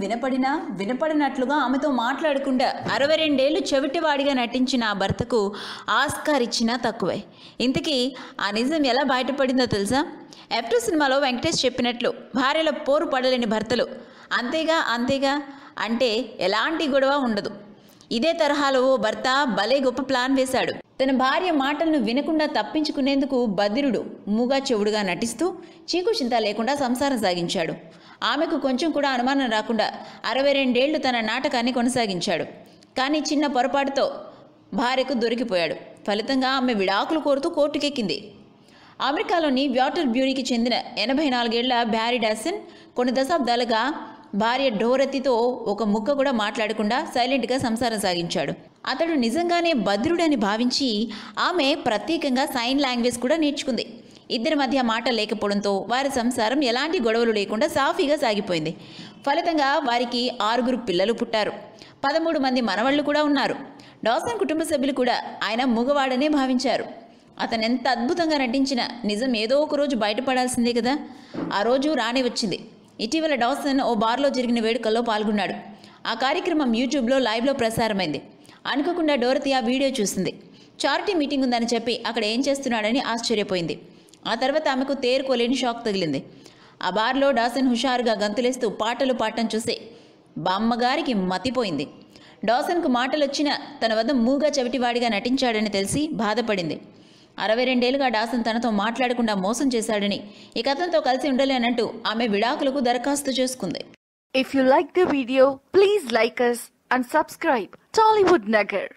వినపడినా వినపడినట్లుగా ఆమెతో మాట్లాడకుండా 62 ఏళ్లు చెవిటివాడిగా నటించిన ఆ భర్తకు ఆస్కార్ ఇచ్చినా తక్కువే. ఇంతకీ ఆ నిజం ఎలా బయటపడిందో తెలుసా? F2 సినిమాలో వెంకటేష్ చెప్పినట్లు భార్యల పోరు పడలేని భర్తలు అంతేగా అంటే ఎలాంటి గొడవ ఉండదు. ఇదే తరహాలో ఓ భర్త భలే గొప్ప ప్లాన్ వేశాడు. తన భార్య మాటలను వినకుండా తప్పించుకునేందుకు బధిరుడు మూగా చెవుడుగా నటిస్తూ చీకు చింత లేకుండా సంసారం సాగించాడు. ఆమెకు కొంచెం కూడా అనుమానం రాకుండా 62 ఏళ్లు తన నాటకాన్ని కొనసాగించాడు. కానీ చిన్న పొరపాటుతో భార్యకు దొరికిపోయాడు. ఫలితంగా ఆమె విడాకులు కోరుతూ కోర్టుకెక్కింది. అమెరికాలోని వాటర్ బ్యూరీకి చెందిన 84 ఏళ్ల బ్యారీ డాసన్ కొన్ని దశాబ్దాలుగా భార్య డోరతితో ఒక ముక్క కూడా మాట్లాడకుండా సైలెంట్గా సంసారం సాగించాడు. అతడు నిజంగానే బధిరుడని భావించి ఆమె ప్రత్యేకంగా సైన్ లాంగ్వేజ్ కూడా నేర్చుకుంది. ఇద్దరి మధ్య మాట లేకపోవడంతో వారి సంసారం ఎలాంటి గొడవలు లేకుండా సాఫీగా సాగిపోయింది. ఫలితంగా వారికి 6 పిల్లలు పుట్టారు. 13 మంది మనవళ్లు కూడా ఉన్నారు. డాసన్ కుటుంబ సభ్యులు కూడా ఆయన మగవాడనే భావించారు. అతను ఎంత అద్భుతంగా నటించినా నిజం ఏదో ఒక రోజు బయటపడాల్సిందే కదా. ఆ రోజు రానే వచ్చింది. ఇటీవల డాసన్ ఓ బార్లో జరిగిన వేడుకల్లో పాల్గొన్నాడు. ఆ కార్యక్రమం యూట్యూబ్లో లైవ్లో ప్రసారమైంది. అనుకోకుండా డోరతి ఆ వీడియో చూసింది. చారిటీ మీటింగ్ ఉందని చెప్పి అక్కడ ఏం చేస్తున్నాడని ఆశ్చర్యపోయింది. ఆ తర్వాత ఆమెకు తేరుకోలేని షాక్ తగిలింది. ఆ బార్లో డాసన్ హుషారుగా గంతులేస్తూ పాటలు పాడటం చూసి బామ్మగారికి మతిపోయింది. డాసన్కు మాటలొచ్చినా తన వద్ద మూగా చెవిటివాడిగా నటించాడని తెలిసి బాధపడింది. 62 ఏళ్లుగా డాసన్ తనతో మాట్లాడకుండా మోసం చేశాడని, ఇక అతనితో కలిసి ఉండలేనంటూ ఆమె విడాకులకు దరఖాస్తు చేసుకుంది. If you like the video, please like us and subscribe Tollywood Nagar.